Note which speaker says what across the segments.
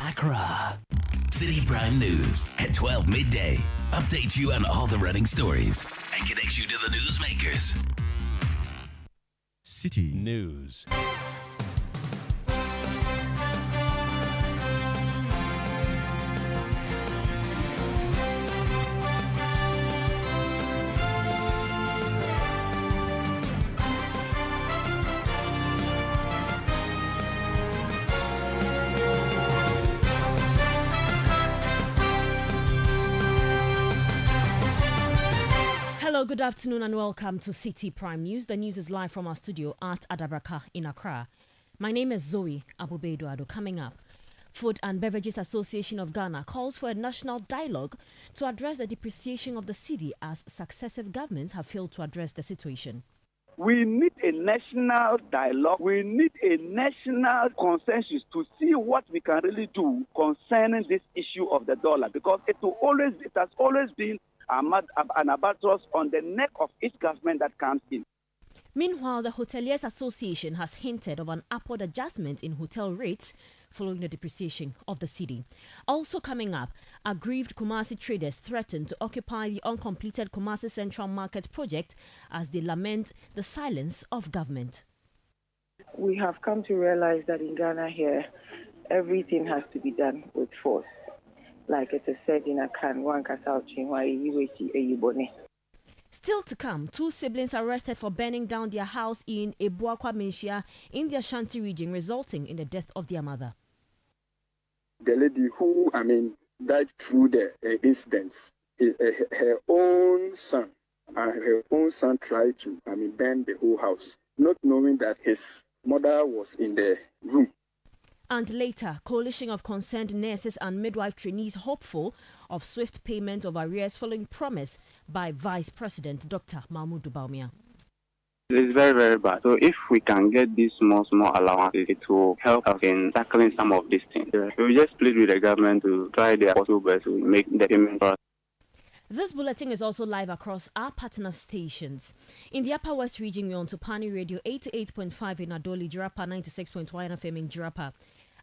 Speaker 1: Accra. Citi Prime News at 12 midday. Update you on all the running stories and connects you to the newsmakers.
Speaker 2: Citi News.
Speaker 3: Hello, good afternoon and welcome to Citi Prime News. The news is live from our studio at Adabraka in Accra. My name is Zoe Abubedoado. Coming up, Food and Beverages Association of Ghana calls for a national dialogue to address the depreciation of the cedi as successive governments have failed to address the situation.
Speaker 4: We need a national dialogue. We need a national consensus to see what we can really do concerning this issue of the dollar, because it has always been an albatross on the neck of each government that comes in.
Speaker 3: Meanwhile, the Hoteliers Association has hinted of an upward adjustment in hotel rates following the depreciation of the cedi. Also coming up, aggrieved Kumasi traders threaten to occupy the uncompleted Kumasi Central Market project as they lament the silence of government.
Speaker 5: We have come to realize that in Ghana here, everything has to be done with force. Like it is said in a can, one
Speaker 3: Still to come, two siblings arrested for burning down their house in Ebuakwa Menchia in the Ashanti region, resulting in the death of their mother.
Speaker 6: The lady who, died through the incidents, her own son tried to, burn the whole house, not knowing that his mother was in the room.
Speaker 3: And later, coalition of concerned nurses and midwife trainees hopeful of swift payment of arrears following promise by Vice President Dr. Mahmoud Baumia.
Speaker 7: It's very, very bad. So if we can get these small allowances, it will help us in tackling some of these things. So we just plead with the government to try their possible best to make the payment for us.
Speaker 3: This bulletin is also live across our partner stations. In the Upper West region, we're on Tupani Radio 88.5 in Adoli, Jirapa 96.1 FM in Jirapa.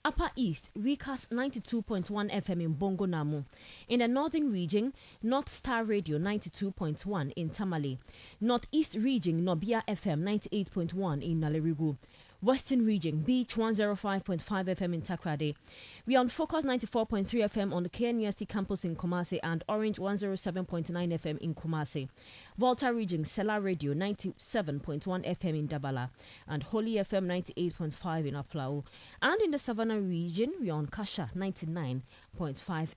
Speaker 3: Upper East, Recast 92.1 FM in Bongo Namu. In the Northern region, North Star Radio 92.1 in Tamale. Northeast region, Nobia FM 98.1 in Nalerigu. Western region, Beach 105.5 FM in Takrade. We are on Focus 94.3 FM on the KNUST campus in Kumasi and Orange 107.9 FM in Kumasi. Volta region, Sela Radio 97.1 FM in Dabala and Holy FM 98.5 in Aplau. And in the Savannah region, we are on Kasha 99.5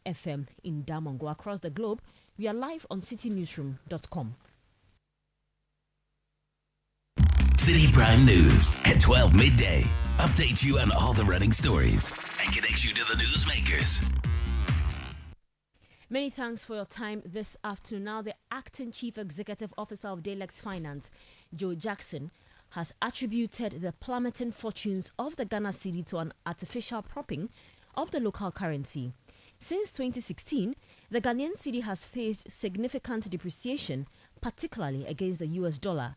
Speaker 3: FM in Damongo. Across the globe, we are live on citinewsroom.com.
Speaker 1: Citi Prime News at 12 midday. Update you on all the running stories and connects you to the newsmakers.
Speaker 3: Many thanks for your time this afternoon. Now, the acting chief executive officer of Daylex Finance, Joe Jackson, has attributed the plummeting fortunes of the Ghana cedi to an artificial propping of the local currency. Since 2016, the Ghanaian cedi has faced significant depreciation, particularly against the US dollar.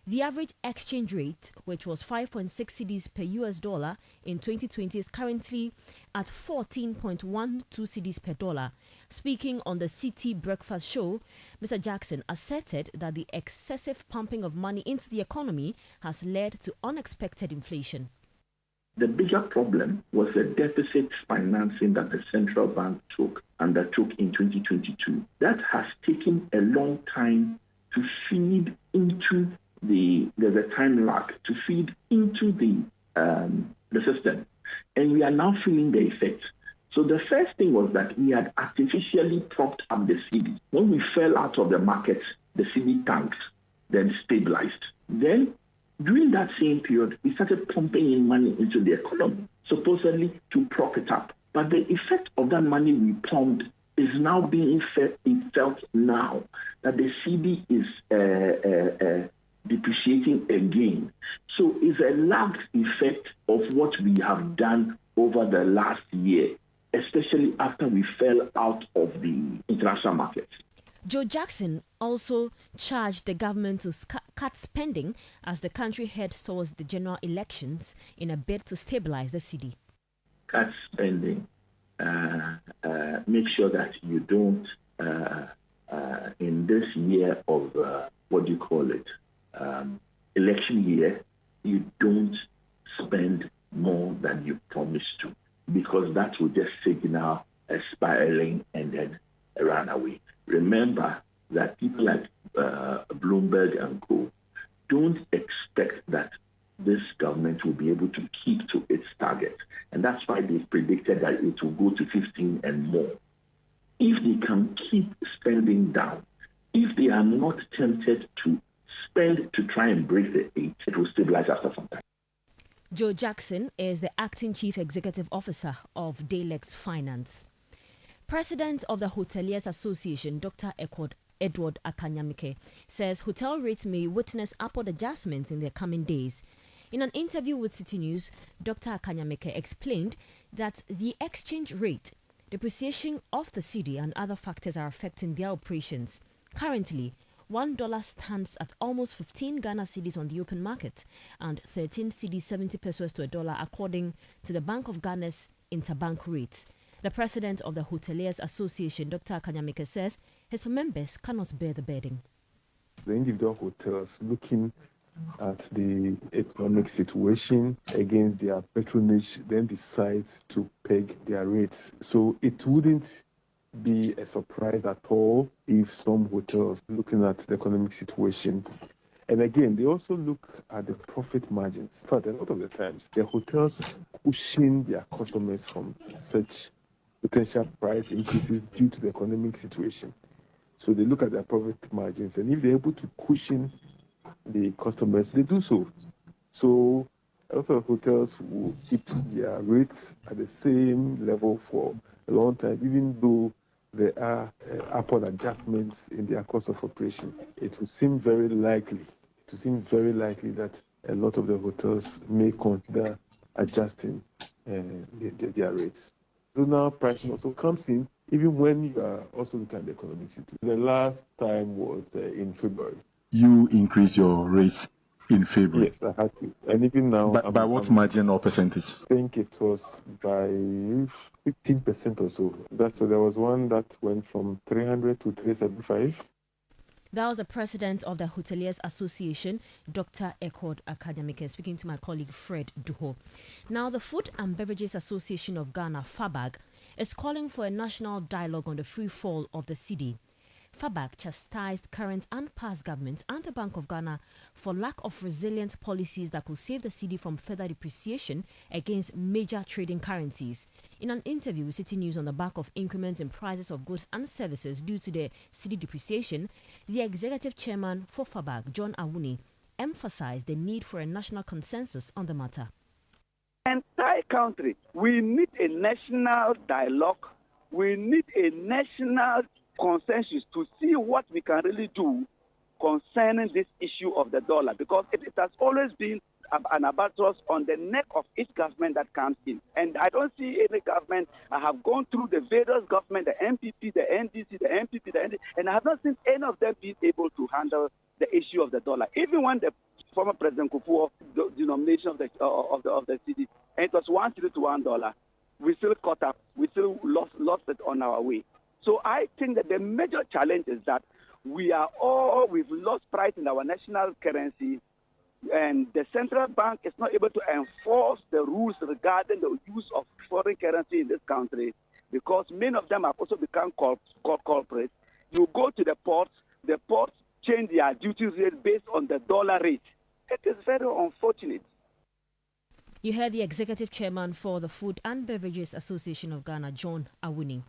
Speaker 3: The average exchange rate, which was 5.6 cedis per US dollar in 2020, is currently at 14.12 cedis per dollar. Speaking on the Citi Breakfast Show, Mr. Jackson asserted that the excessive pumping of money into the economy has led to unexpected inflation.
Speaker 8: The bigger problem was the deficit financing that the central bank undertook in 2022. That has taken a long time to feed into there's a time lag to feed into the system, and we are now feeling the effects. So the first thing was that we had artificially propped up the cedi. When we fell out of the market, the cedi tanked, then stabilized. Then during that same period, we started pumping in money into the economy, supposedly to prop it up. But the effect of that money we pumped is now being felt now that the cedi is depreciating again. So it's a lagged effect of what we have done over the last year, especially after we fell out of the international markets.
Speaker 3: Joe Jackson also charged the government to cut spending as the country heads towards the general elections in a bid to stabilize the cedi.
Speaker 8: Cut spending. make sure that you don't, in this year of, election year, you don't spend more than you promised to, because that will just signal a spiraling and then a runaway. Remember that people like Bloomberg and co don't expect that this government will be able to keep to its target. And that's why they've predicted that it will go to 15 and more. If they can keep spending down, if they are not tempted to spend to try and break the 8, it will stabilize after some time.
Speaker 3: Joe Jackson is the acting chief executive officer of Daylex Finance. President of the Hoteliers Association, Dr. Edward Akanyamike, says hotel rates may witness upward adjustments in the coming days. In an interview with Citi News, Dr. Akanyamike explained that the exchange rate, depreciation of the cedi and other factors are affecting their operations. Currently, $1 stands at almost 15 Ghana cedis on the open market and 13 cedis 70 pesos to a dollar according to the Bank of Ghana's interbank rates. The president of the Hoteliers Association, Dr. Akanyamike, says his members cannot bear the burden.
Speaker 2: The individual hotels looking at the economic situation against their patronage then decides to peg their rates. So it wouldn't be a surprise at all if some hotels looking at the economic situation, and again they also look at the profit margins. In fact, a lot of the times the hotels pushing their customers from such potential price increases due to the economic situation. So they look at their profit margins, and if they're able to cushion the customers, they do so. So a lot of hotels will keep their rates at the same level for a long time, even though there are upward adjustments in their cost of operation. It would seem very likely that a lot of the hotels may consider adjusting their rates. So now pricing also comes in, even when you are also looking at the economic situation. The last time was in February.
Speaker 9: You increased your rates in February?
Speaker 2: Yes, I had to. And even now...
Speaker 9: By what margin or percentage?
Speaker 2: I think it was by 15% or so. So there was one that went from 300 to 375.
Speaker 3: That was the president of the Hoteliers Association, Dr. Edward Akanyamike, speaking to my colleague Fred Duho. Now, the Food and Beverages Association of Ghana, FABAG, is calling for a national dialogue on the free fall of the cedi. FABAG chastised current and past governments and the Bank of Ghana for lack of resilient policies that could save the cedi from further depreciation against major trading currencies. In an interview with Citi News on the back of increments in prices of goods and services due to the cedi depreciation, the executive chairman for FABAG, John Awuni, emphasized the need for a national consensus on the matter.
Speaker 4: Entire country, we need a national dialogue. We need a national consensus to see what we can really do concerning this issue of the dollar, because it has always been an albatross on the neck of each government that comes in. And I don't see any government. I have gone through the various government, the MPP, the NDC, the MPP, the NDC, and I have not seen any of them being able to handle the issue of the dollar. Even when the former President Kufuor, the denomination of the cedi, and it was 1 cedi to $1, we still caught up. We still lost it on our way. So I think that the major challenge is that we've lost price in our national currency, and the central bank is not able to enforce the rules regarding the use of foreign currency in this country, because many of them have also become corporates. You go to the ports change their duty rate based on the dollar rate. It is very unfortunate.
Speaker 3: You heard the executive chairman for the Food and Beverages Association of Ghana, John Awuni.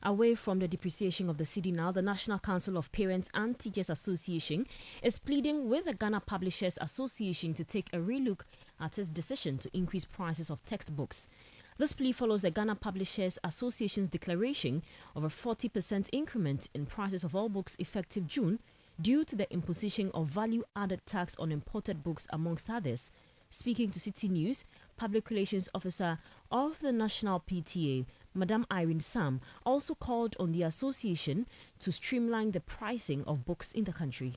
Speaker 3: Away from the depreciation of the cedi now, the National Council of Parents and Teachers Association is pleading with the Ghana Publishers Association to take a relook at its decision to increase prices of textbooks. This plea follows the Ghana Publishers Association's declaration of a 40% increment in prices of all books effective June due to the imposition of value-added tax on imported books, amongst others. Speaking to Citi News, Public Relations Officer of the National PTA, Madam Irene Sam, also called on the association to streamline the pricing of books in the country.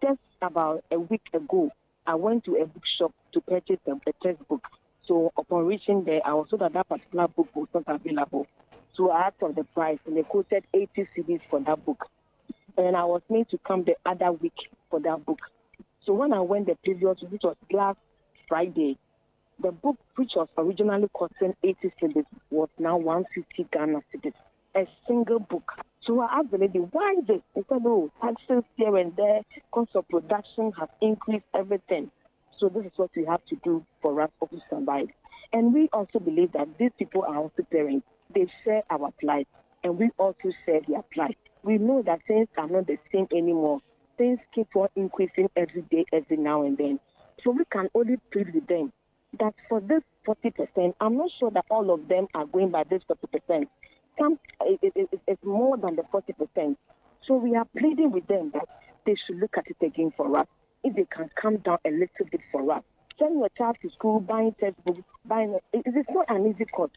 Speaker 5: Just about a week ago, I went to a bookshop to purchase a textbook. So upon reaching there, I was told that particular book was not available. So I asked for the price, and they quoted 80 cedis for that book. And I was made to come the other week for that book. So when I went the previous week, which was last Friday, the book, which was originally costing 80 cedis, was now 150 Ghana cedis. A single book. So I asked the lady, why is it? He said, oh, taxes here and there, cost of production has increased everything. So this is what we have to do for us to survive. And we also believe that these people are also parents. They share our plight, and we also share their plight. We know that things are not the same anymore. Things keep on increasing every day, every now and then. So we can only plead with them that for this 40%, I'm not sure that all of them are going by this 40%. It's more than the 40%. So we are pleading with them that they should look at it again for us. If they can come down a little bit for us. Sending your child to school, buying textbooks, it's not an easy cost.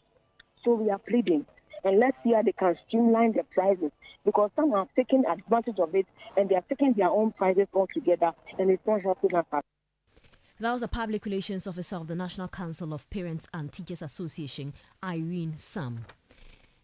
Speaker 5: So we are pleading. And let's see how they can streamline the prices. Because some are taking advantage of it and they are taking their own prices altogether, and it's not helping us.
Speaker 3: That was a public relations officer of the National Council of Parents and Teachers Association, Irene Sam.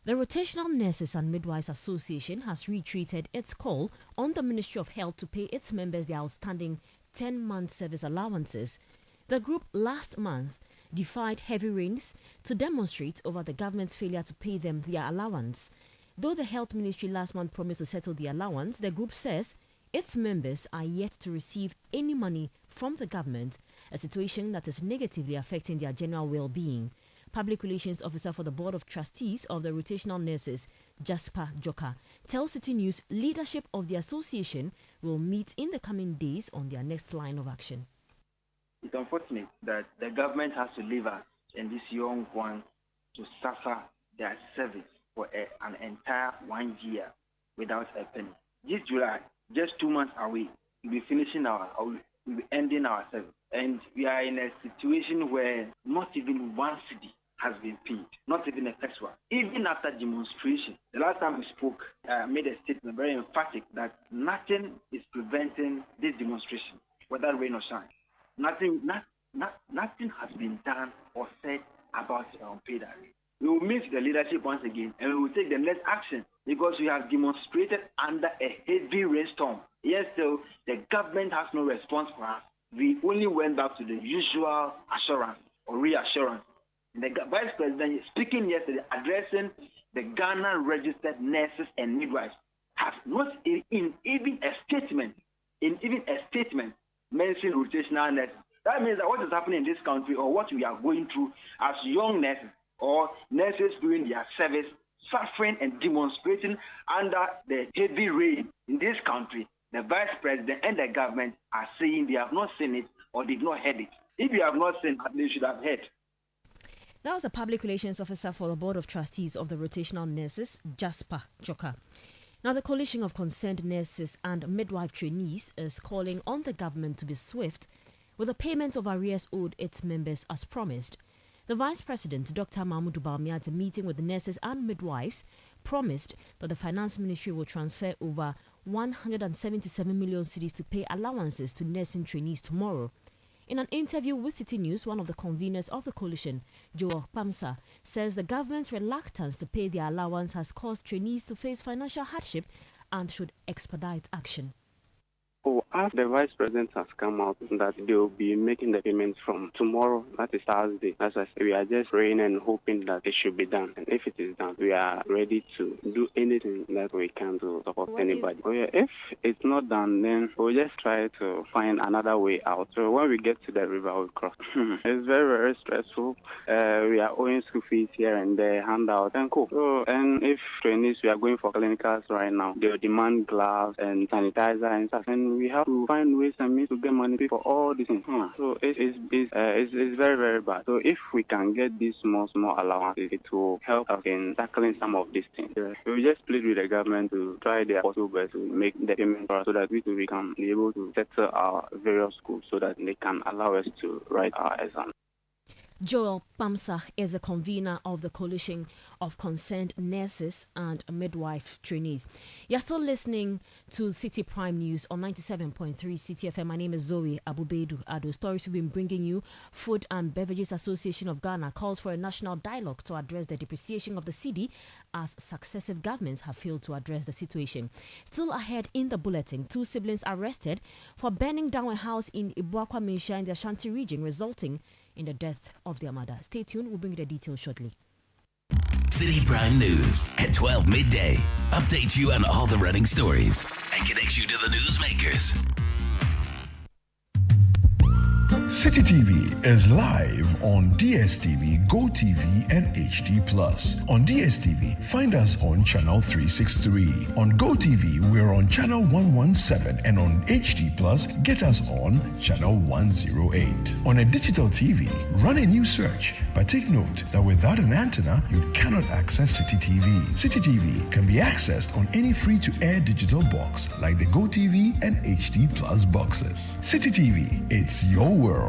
Speaker 3: The Rotational Nurses and Midwives Association has retreated its call on the Ministry of Health to pay its members their outstanding 10-month service allowances. The group last month defied heavy rains to demonstrate over the government's failure to pay them their allowance. Though the Health Ministry last month promised to settle the allowance, the group says its members are yet to receive any money from the government, a situation that is negatively affecting their general well-being. Public Relations Officer for the Board of Trustees of the Rotational Nurses, Jasper Joka, tells Citi News leadership of the association will meet in the coming days on their next line of action.
Speaker 10: It's unfortunate that the government has to leave us and these young ones to suffer their service for an entire 1 year without a penny. This July, just 2 months away, we'll be ending our service. And we are in a situation where not even 1 cedi has been paid, not even a first one. Even after demonstration, the last time we spoke, I made a statement very emphatic that nothing is preventing this demonstration, whether rain or shine. Nothing has been done or said about unpaid arrears. We will meet the leadership once again and we will take the next action because we have demonstrated under a heavy rainstorm. Yes, so the government has no response for us. We only went back to the usual assurance or reassurance. The Vice President speaking yesterday, addressing the Ghana registered nurses and midwives, has not in even a statement mentioned rotational nurses. That means that what is happening in this country or what we are going through as young nurses or nurses doing their service, suffering and demonstrating under the heavy rain in this country, the Vice President and the government are saying they have not seen it or they've not heard it. If you have not seen it, they should have heard.
Speaker 3: That was the Public Relations Officer for the Board of Trustees of the Rotational Nurses, Jasper Joka. Now, the Coalition of Concerned Nurses and Midwife Trainees is calling on the government to be swift with the payment of arrears owed its members as promised. The Vice President, Dr. Mahmoud Bawumia, at a meeting with the nurses and midwives, promised that the Finance Ministry will transfer over 177 million cedis to pay allowances to nursing trainees tomorrow. In an interview with Citi News, one of the conveners of the coalition, Joel Pamsa, says the government's reluctance to pay their allowance has caused trainees to face financial hardship and should expedite action.
Speaker 7: As the Vice President has come out that they will be making the payments from tomorrow, that is Thursday. As I say, we are just praying and hoping that it should be done. And if it is done, we are ready to do anything that we can to support anybody. If it's not done, then we'll just try to find another way out. So when we get to the river, we'll cross. It's very, very stressful. We are owing school fees here and there, handout and cool. So, and if trainees, we are going for clinicals right now, they'll demand gloves and sanitizer and stuff. And we have to find ways and means to get money for all these things. So it's very, very bad. So if we can get these small allowances, it will help us in tackling some of these things. We will just plead with the government to try their possible best to make the payment for us so that we can be able to settle our various schools so that they can allow us to write our exams.
Speaker 3: Joel Pamsa is the convener of the Coalition of Concerned Nurses and Midwife Trainees. You're still listening to Citi Prime News on 97.3 Citi FM. My name is Zoe Abubedu Ado. Stories we've been bringing you. Food and Beverages Association of Ghana calls for a national dialogue to address the depreciation of the cedi as successive governments have failed to address the situation. Still ahead in the bulletin, 2 siblings arrested for burning down a house in Ibuakwa Misha in the Ashanti region, resulting in the death of their mother. Stay tuned, we'll bring you the details shortly.
Speaker 1: Citi Prime News at 12 midday. Update you on all the running stories and connects you to the newsmakers.
Speaker 11: Citi TV is live on DSTV, GoTV, and HD+. On DSTV, find us on channel 363. On GoTV, we're on channel 117, and on HD+, get us on channel 108. On a digital TV, run a new search, but take note that without an antenna, you cannot access Citi TV. Citi TV can be accessed on any free-to-air digital box like the GoTV and HD+ boxes. Citi TV, it's your world.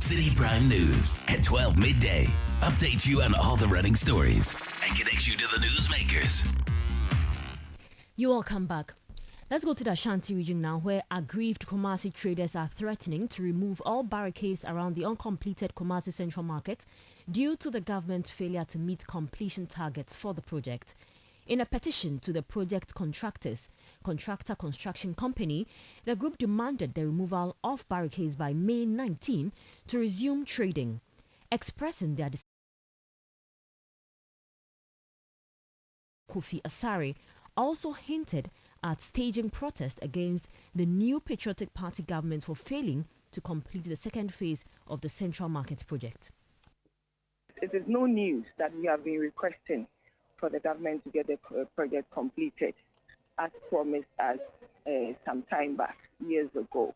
Speaker 1: Citi Prime News at 12 midday. Update you on all the running stories and connects you to the newsmakers.
Speaker 3: You all come back. Let's go to the Ashanti region now, where aggrieved Kumasi traders are threatening to remove all barricades around the uncompleted Kumasi Central Market due to the government's failure to meet completion targets for the project. In a petition to the project contractor construction company, the group demanded the removal of barricades by May 19 to resume trading. Expressing their decision, Kofi Asare also hinted at staging protest against the new Patriotic Party government for failing to complete the second phase of the Central Market project.
Speaker 5: It is no news that we have been requesting for the government to get the project completed as promised us some time back, years ago.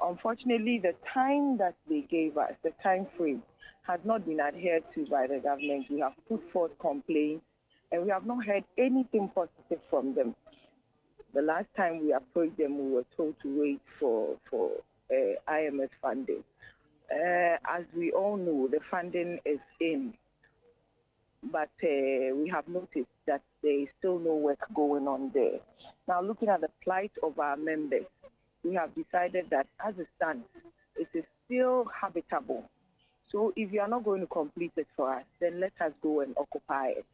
Speaker 5: Unfortunately, the time that they gave us, the time frame, has not been adhered to by the government. We have put forth complaints and we have not heard anything positive from them. The last time we approached them, we were told to wait for IMF funding. As we all know, the funding is in. But we have noticed that there is still no work going on there. Now, looking at the plight of our members, we have decided that as it stands, it is still habitable. So if you are not going to complete it for us, then let us go and occupy it.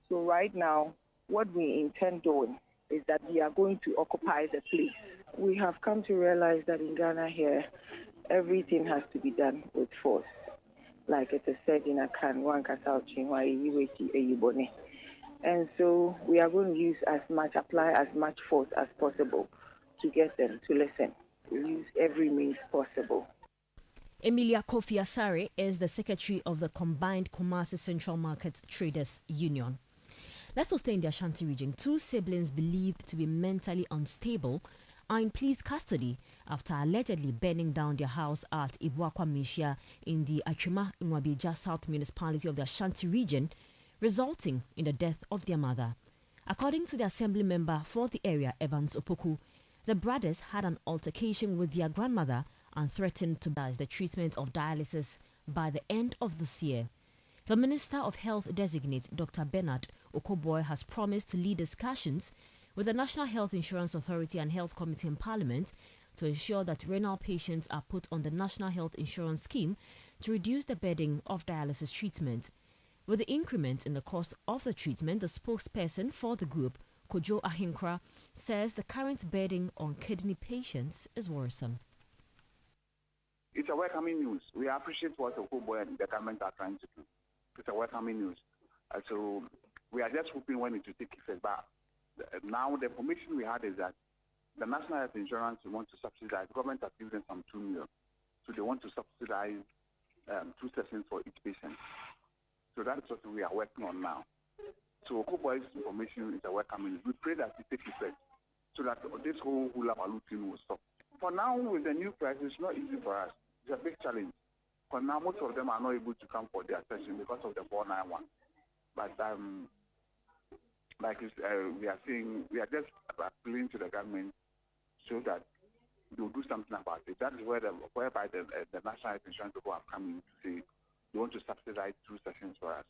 Speaker 5: So right now, what we intend doing is that we are going to occupy the place. We have come to realize that in Ghana here, everything has to be done with force. Like it is said in a can, one and so we are going to apply as much force as possible to get them to listen. We use every means possible.
Speaker 3: Emilia Kofi Asare is the secretary of the Combined Kumasi Central Market Traders Union. Let's not stay in the Ashanti region. 2 siblings believed to be mentally unstable are in police custody after allegedly burning down their house at Ibuakwa Misha in the Achima Nwabija South Municipality of the Ashanti region, resulting in the death of their mother. According to the assembly member for the area, Evans Opoku, the brothers had an altercation with their grandmother and threatened to start the treatment of dialysis by the end of this year. The Minister of Health designate, Dr. Bernard Okoboy, has promised to lead discussions with the National Health Insurance Authority and Health Committee in Parliament to ensure that renal patients are put on the National Health Insurance Scheme to reduce the burden of dialysis treatment. With the increment in the cost of the treatment, the spokesperson for the group, Kojo Ahinkra, says the current burden on kidney patients is worrisome.
Speaker 12: It's a welcoming news. We appreciate what Okoboy and the government are trying to do. It's a welcoming news. So we are just hoping when it will take effect. But now the information we had is that the National Health Insurance wants to subsidize. The government has given them some 2 million. So they want to subsidize 2 sessions for each patient. So that's what we are working on now. So Okoboy's information is a welcoming news. We pray that it takes effect so that this whole hula baloo thing will stop. For now, with the new price, it's not easy for us. It's a big challenge. For now, most of them are not able to come for their session because of the 491. But like we are saying, we are just appealing to the government so that they'll do something about it. That is whereby the National Health Insurance people have come in to say they want to subsidize 2 sessions for us.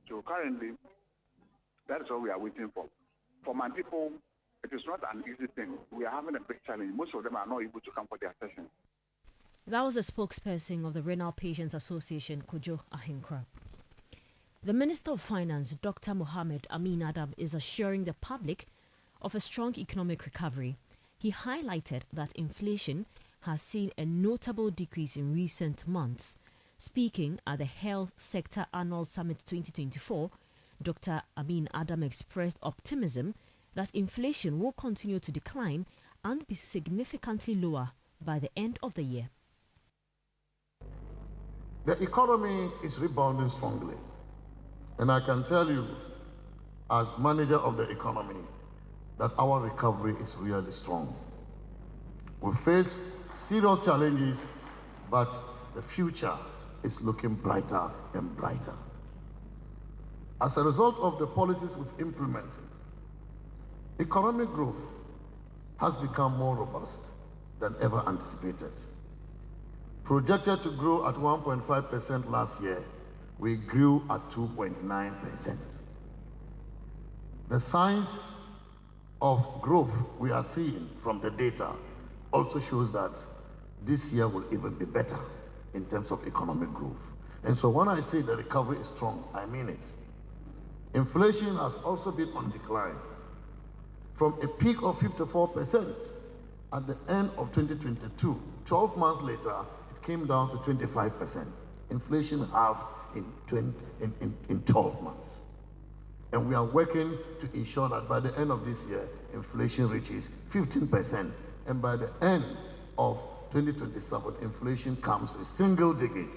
Speaker 12: So currently, that is what we are waiting for. For my people, it is not an easy thing. We are having a big challenge. Most of them are not able to come for their sessions.
Speaker 3: That was the spokesperson of the Renal Patients Association, Kojo Ahinkra. The Minister of Finance, Dr. Mohamed Amin Adam, is assuring the public of a strong economic recovery. He highlighted that inflation has seen a notable decrease in recent months. Speaking at the Health Sector Annual Summit 2024, Dr. Amin Adam expressed optimism that inflation will continue to decline and be significantly lower by the end of the year.
Speaker 13: The economy is rebounding strongly, and I can tell you, as manager of the economy, that our recovery is really strong. We face serious challenges, but the future is looking brighter and brighter. As a result of the policies we've implemented, economic growth has become more robust than ever anticipated. Projected to grow at 1.5% last year, we grew at 2.9%. The signs of growth we are seeing from the data also shows that this year will even be better in terms of economic growth. And so when I say the recovery is strong, I mean it. Inflation has also been on decline. From a peak of 54% at the end of 2022, 12 months later, it came down to 25%. Inflation halved in 12 months. And we are working to ensure that by the end of this year, inflation reaches 15%. And by the end of 2027, inflation comes to single digit.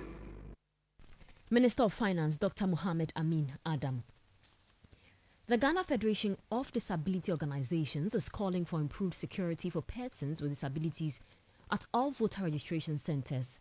Speaker 3: Minister of Finance, Dr. Mohamed Amin Adam. The Ghana Federation of Disability Organizations is calling for improved security for persons with disabilities at all voter registration centers.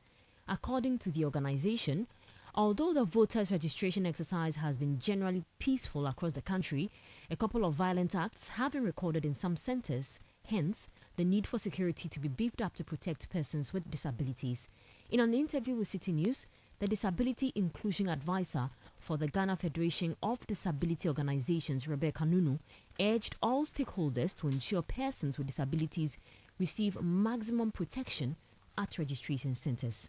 Speaker 3: According to the organization, although the voters' registration exercise has been generally peaceful across the country, a couple of violent acts have been recorded in some centers, hence the need for security to be beefed up to protect persons with disabilities. In an interview with Citi News, the Disability Inclusion Advisor for the Ghana Federation of Disability Organizations, Rebecca Nunu, urged all stakeholders to ensure persons with disabilities receive maximum protection at registration centers.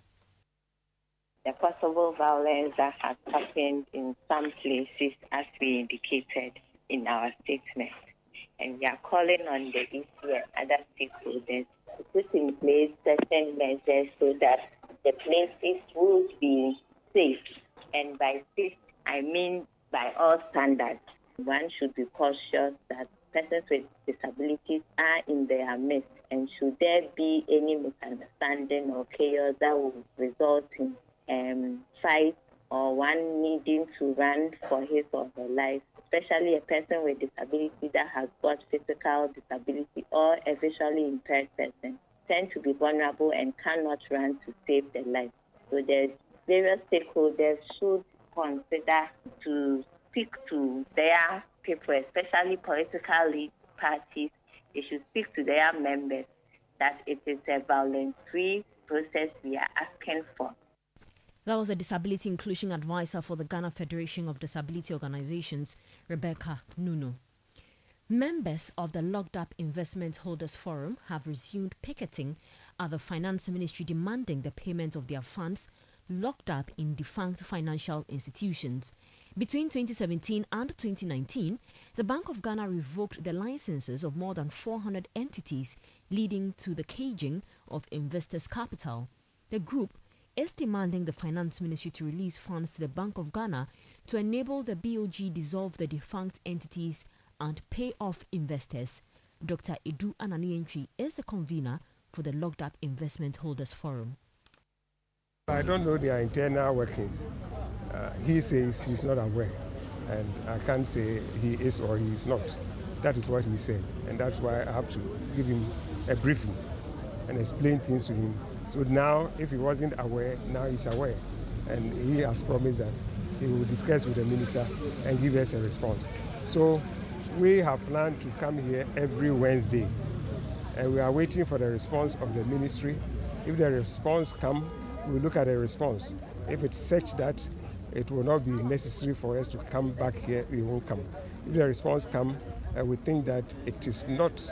Speaker 14: The possible violence that has happened in some places, as we indicated in our statement. And we are calling on the EC and other stakeholders to put in place certain measures so that the places will be safe. And by safe, I mean by all standards. One should be cautious that persons with disabilities are in their midst, and should there be any misunderstanding or chaos that will result in fight or one needing to run for his or her life, especially a person with disability that has got physical disability or a visually impaired person, tend to be vulnerable and cannot run to save their life. So the various stakeholders should consider to speak to their people, especially political parties. They should speak to their members that it is a violence-free process we are asking for.
Speaker 3: That was a Disability Inclusion Advisor for the Ghana Federation of Disability Organizations, Rebecca Nunu. Members of the Locked Up Investment Holders Forum have resumed picketing at the Finance Ministry demanding the payment of their funds locked up in defunct financial institutions. Between 2017 and 2019, the Bank of Ghana revoked the licenses of more than 400 entities, leading to the caging of investors' capital. The group is demanding the Finance Ministry to release funds to the Bank of Ghana to enable the BOG dissolve the defunct entities and pay off investors. Dr. Edu Ananientri is the convener for the Locked Up Investment Holders Forum.
Speaker 15: I don't know their internal workings. He says he's not aware, and I can't say he is or he is not. That is what he said, and that's why I have to give him a briefing and explain things to him. So now, if he wasn't aware, now he's aware. And he has promised that he will discuss with the minister and give us a response. So we have planned to come here every Wednesday and we are waiting for the response of the ministry. If the response comes, we look at the response. If it's such that it will not be necessary for us to come back here, we won't come. If the response comes, we think that it is not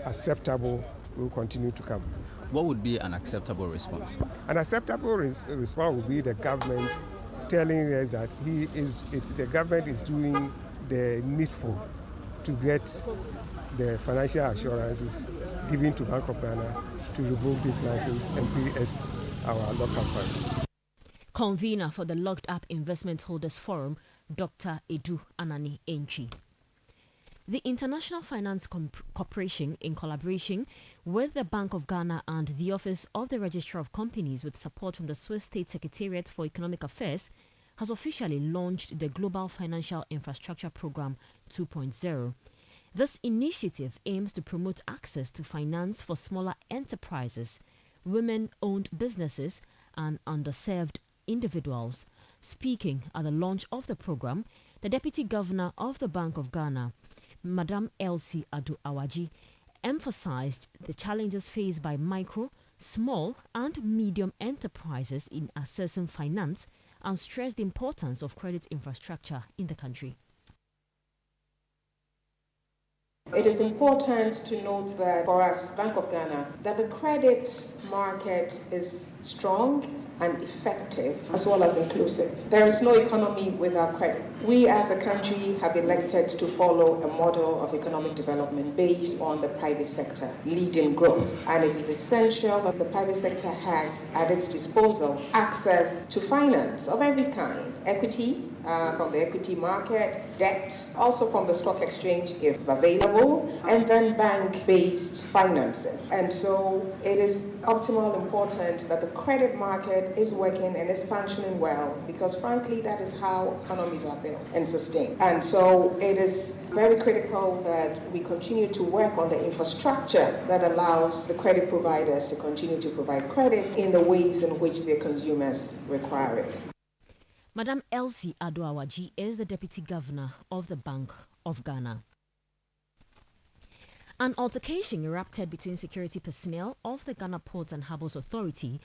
Speaker 15: acceptable, we will continue to come.
Speaker 16: What would be an acceptable response?
Speaker 15: An acceptable response would be the government telling us that the government is doing the needful to get the financial assurances given to Bank of Ghana to revoke this license and pay us our local funds.
Speaker 3: Convener for the Locked Up Investment Holders Forum, Dr. Edu Anani Enchi. The International Finance Corporation, in collaboration with the Bank of Ghana and the Office of the Registrar of Companies with support from the Swiss State Secretariat for Economic Affairs, has officially launched the Global Financial Infrastructure Program 2.0. This initiative aims to promote access to finance for smaller enterprises, women-owned businesses, and underserved individuals. Speaking at the launch of the program, the Deputy Governor of the Bank of Ghana, Madam Elsie Adu-Awaji, emphasized the challenges faced by micro, small, and medium enterprises in accessing finance and stressed the importance of credit infrastructure in the country.
Speaker 17: It is important to note that for us, Bank of Ghana, that the credit market is strong and effective as well as inclusive. There is no economy without credit. We as a country have elected to follow a model of economic development based on the private sector leading growth. And it is essential that the private sector has at its disposal access to finance of every kind, equity, from the equity market, debt, also from the stock exchange if available, and then bank-based financing. And so it is optimal important that the credit market is working and is functioning well, because frankly that is how economies are built and sustained. And so it is very critical that we continue to work on the infrastructure that allows the credit providers to continue to provide credit in the ways in which their consumers require it.
Speaker 3: Madam Elsie Adu-Awaji is the Deputy Governor of the Bank of Ghana. An altercation erupted between security personnel of the Ghana Ports and Harbours Authority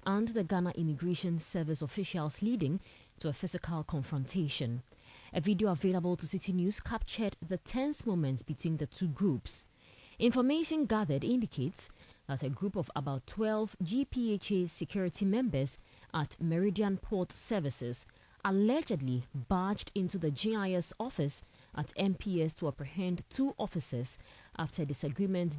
Speaker 3: and the Ghana Immigration Service officials, leading to a physical confrontation. A video available to Citi News captured the tense moments between the two groups. Information gathered indicates that a group of about 12 GPHA security members at Meridian Port Services allegedly barged into the GIS office at MPS to apprehend two officers after disagreement